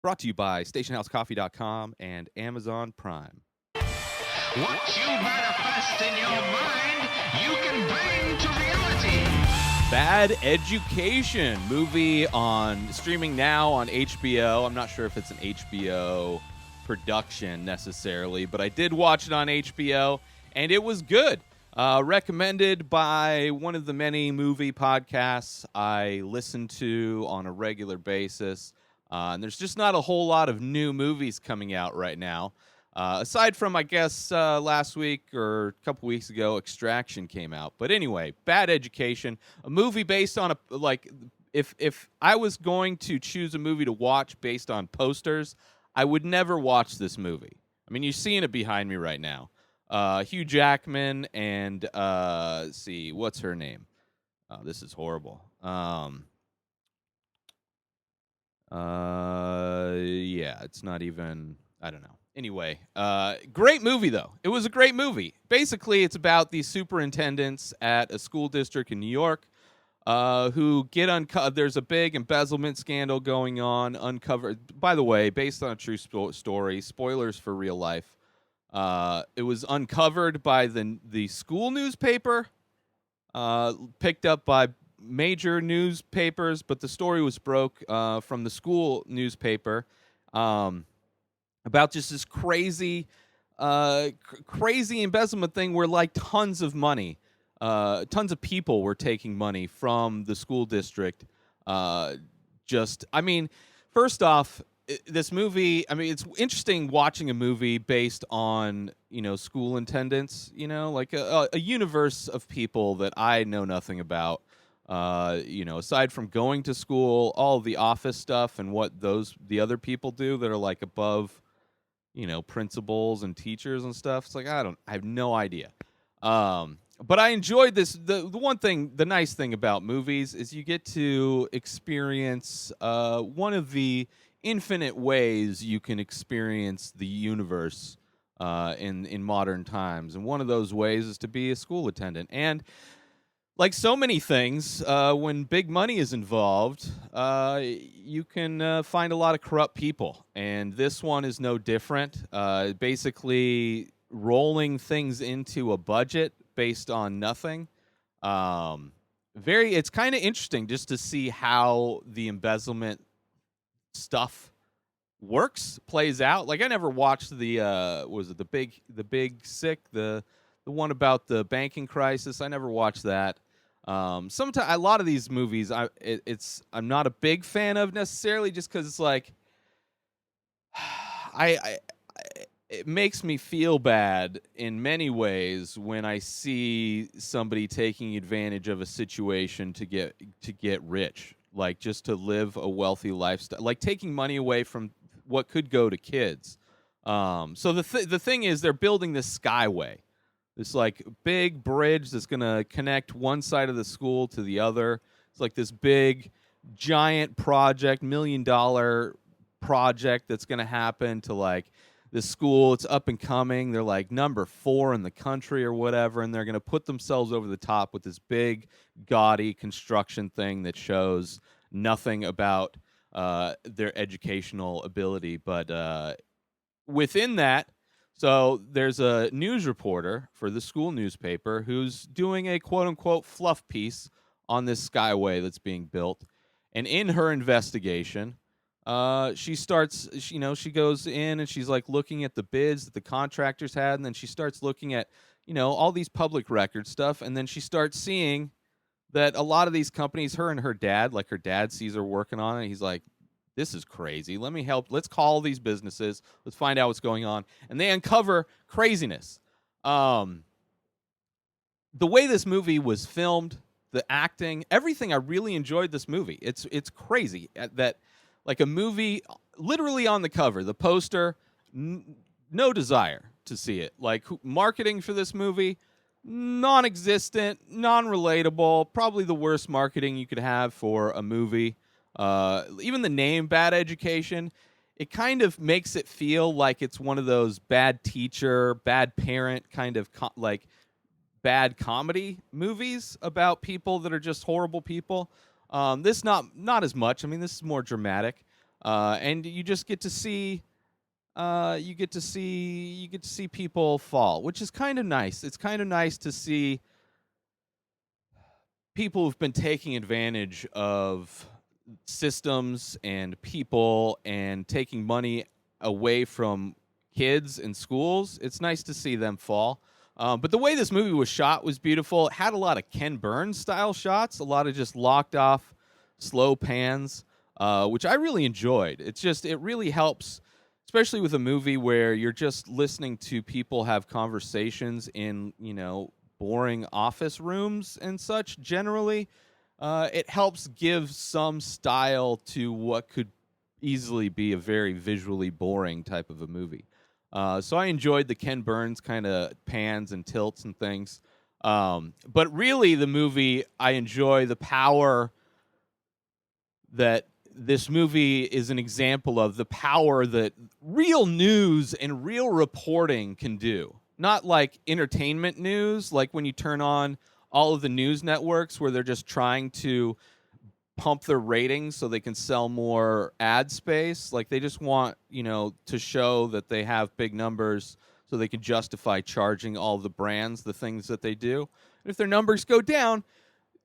brought to you by stationhousecoffee.com and Amazon Prime. What you manifest in your mind, you can bring to reality. Bad Education, movie streaming now on HBO. I'm not sure if it's an HBO production necessarily, but I did watch it on HBO, and it was good. Recommended by one of the many movie podcasts I listen to on a regular basis. And there's just not a whole lot of new movies coming out right now. Aside from, I guess, last week or a couple weeks ago, Extraction came out. But anyway, Bad Education, a movie based on if I was going to choose a movie to watch based on posters, I would never watch this movie. I mean, you're seeing it behind me right now. Hugh Jackman and let's see, what's her name? This is horrible. Yeah, it's not even. I don't know. Anyway, great movie though. It was a great movie. Basically, it's about these superintendents at a school district in New York who get uncovered. There's a big embezzlement scandal going on. Uncovered. By the way, based on a true story. Spoilers for real life. It was uncovered by the school newspaper, picked up by major newspapers, but the story was broke from the school newspaper about just this crazy embezzlement thing where like tons of money, tons of people were taking money from the school district. First off, this movie, I mean, it's interesting watching a movie based on, school attendants, like a universe of people that I know nothing about. Aside from going to school, all the office stuff and what the other people do that are like above, principals and teachers and stuff. It's like, I have no idea. But I enjoyed this. The nice thing about movies is you get to experience one of the infinite ways you can experience the universe in modern times. And one of those ways is to be a school attendant. And like so many things, when big money is involved, you can find a lot of corrupt people. And this one is no different. Basically rolling things into a budget based on nothing. It's kind of interesting just to see how the embezzlement stuff plays out. Like I never watched the Big Sick, the one about the banking crisis. I never watched that. Sometimes a lot of these movies I'm not a big fan of necessarily, just because it's like it makes me feel bad in many ways when I see somebody taking advantage of a situation to get rich, like just to live a wealthy lifestyle, like taking money away from what could go to kids. So the thing is, they're building this skyway. This like big bridge that's going to connect one side of the school to the other. It's like this big, giant project, $1 million project that's going to happen to like this school. It's up and coming. They're like number 4 in the country or whatever, and they're going to put themselves over the top with this big, gaudy construction thing that shows nothing about their educational ability. But within that, so there's a news reporter for the school newspaper who's doing a quote-unquote fluff piece on this skyway that's being built. And in her investigation, she goes in and she's like looking at the bids that the contractors had, and then she starts looking at, all these public record stuff, and then she starts seeing that a lot of these companies, her and her dad sees her working on it. He's like, this is crazy. Let me help. Let's call these businesses. Let's find out what's going on. And they uncover craziness. The way this movie was filmed, the acting, everything, I really enjoyed this movie. It's crazy that like a movie literally on the cover, the poster, no desire to see it. Like marketing for this movie, non-existent, non-relatable, probably the worst marketing you could have for a movie. Even the name Bad Education, it kind of makes it feel like it's one of those bad teacher, bad parent kind of like bad comedy movies about people that are just horrible people. This not as much. I mean, this is more dramatic. and you just get to see. You get to see people fall, which is kind of nice. It's kind of nice to see people who've been taking advantage of systems and people and taking money away from kids and schools. It's nice to see them fall. But the way this movie was shot was beautiful. It had a lot of Ken Burns style shots, a lot of just locked off slow pans, which I really enjoyed. It really helps, especially with a movie where you're just listening to people have conversations in, boring office rooms and such. Generally, it helps give some style to what could easily be a very visually boring type of a movie. So I enjoyed the Ken Burns kind of pans and tilts and things. But really, the movie, I enjoy the power that this movie is an example of, the power that real news and real reporting can do. Not like entertainment news, like when you turn on all of the news networks where they're just trying to pump their ratings so they can sell more ad space. Like they just want, to show that they have big numbers so they can justify charging all the brands the things that they do. And if their numbers go down,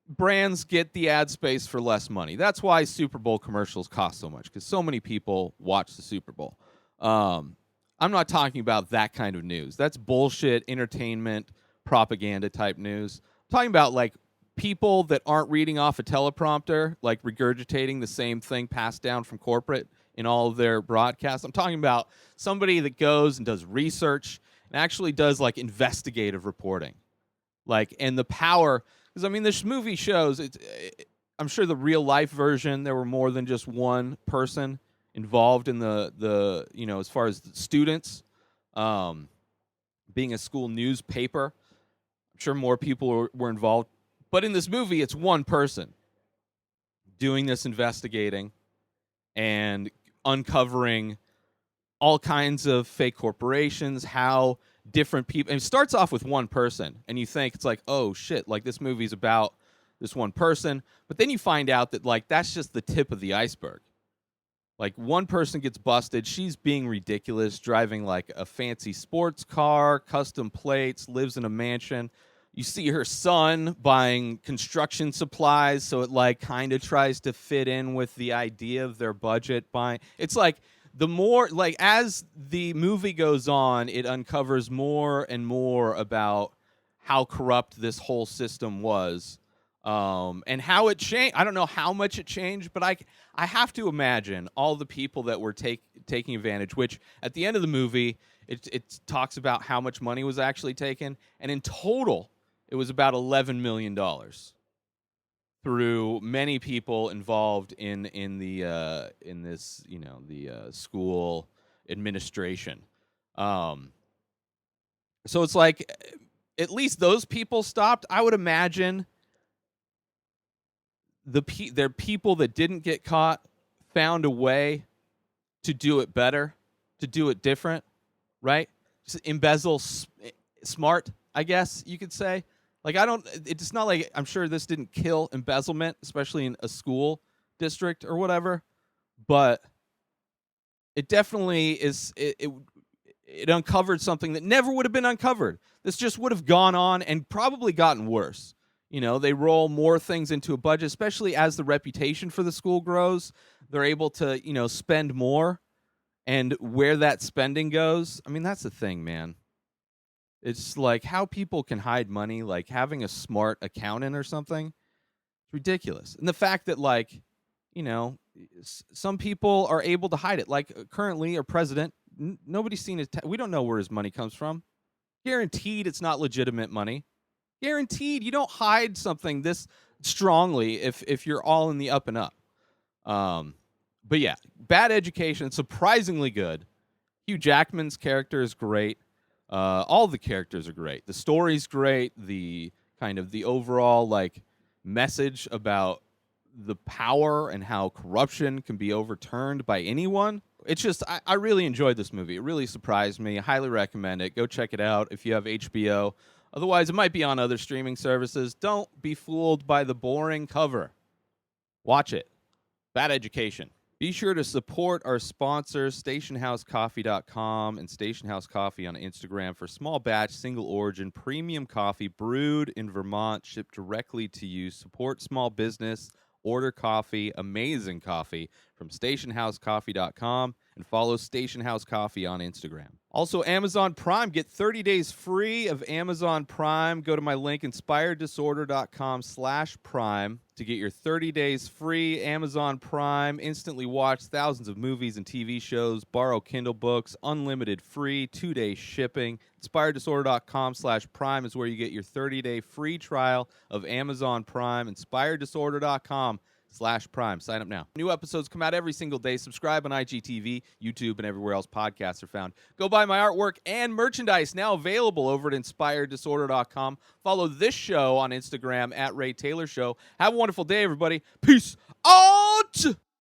brands get the ad space for less money. That's why Super Bowl commercials cost so much, because so many people watch the Super Bowl. I'm not talking about that kind of news. That's bullshit, entertainment, propaganda type news. I'm talking about like people that aren't reading off a teleprompter, like regurgitating the same thing passed down from corporate in all of their broadcasts. I'm talking about somebody that goes and does research and actually does like investigative reporting. And the power, because this movie shows, I'm sure the real life version, there were more than just one person involved in the as far as the students, being a school newspaper. I'm sure more people were involved. But in this movie, it's one person doing this investigating and uncovering all kinds of fake corporations, how different people... And it starts off with one person, and you think it's like, oh, shit, like this movie's about this one person. But then you find out that, like, that's just the tip of the iceberg. Like, one person gets busted. She's being ridiculous, driving, like, a fancy sports car, custom plates, lives in a mansion. You see her son buying construction supplies, so it like kind of tries to fit in with the idea of their budget buying. It's like the more like as the movie goes on, it uncovers more and more about how corrupt this whole system was, and how it changed. I don't know how much it changed, but I have to imagine all the people that were taking advantage. Which at the end of the movie, it talks about how much money was actually taken, and in total, it was about $11 million through many people involved in this school administration. So it's like at least those people stopped. I would imagine their people that didn't get caught found a way to do it better, to do it different, right? Just embezzle smart, I guess you could say. Like, it's not like, I'm sure this didn't kill embezzlement, especially in a school district or whatever, but it definitely it uncovered something that never would have been uncovered. This just would have gone on and probably gotten worse. They roll more things into a budget, especially as the reputation for the school grows. They're able to, spend more, and where that spending goes, that's the thing, man. It's like how people can hide money, like having a smart accountant or something. It's ridiculous. And the fact that, like, some people are able to hide it. Like currently, our president, nobody's seen his... we don't know where his money comes from. Guaranteed it's not legitimate money. Guaranteed you don't hide something this strongly if you're all in the up and up. But yeah, Bad Education, surprisingly good. Hugh Jackman's character is great. All the characters are great. The story's great. The kind of the overall like message about the power and how corruption can be overturned by anyone. It's just, I really enjoyed this movie. It really surprised me. I highly recommend it. Go check it out if you have HBO. Otherwise, it might be on other streaming services. Don't be fooled by the boring cover. Watch it. Bad Education. Be sure to support our sponsors, stationhousecoffee.com and Station House Coffee on Instagram for small batch, single origin, premium coffee brewed in Vermont, shipped directly to you. Support small business, order coffee, amazing coffee from stationhousecoffee.com, and follow Station House Coffee on Instagram. Also, Amazon Prime. Get 30 days free of Amazon Prime. Go to my link, inspireddisorder.com/prime, to get your 30 days free. Amazon Prime. Instantly watch thousands of movies and TV shows. Borrow Kindle books. Unlimited free. 2-day shipping. inspireddisorder.com/prime is where you get your 30-day free trial of Amazon Prime. inspireddisorder.com/prime. Sign up now. New episodes come out every single day. Subscribe on IGTV, YouTube, and everywhere else podcasts are found. Go buy my artwork and merchandise, now available over at inspireddisorder.com. Follow this show on Instagram at Ray Taylor Show. Have a wonderful day, everybody. Peace out!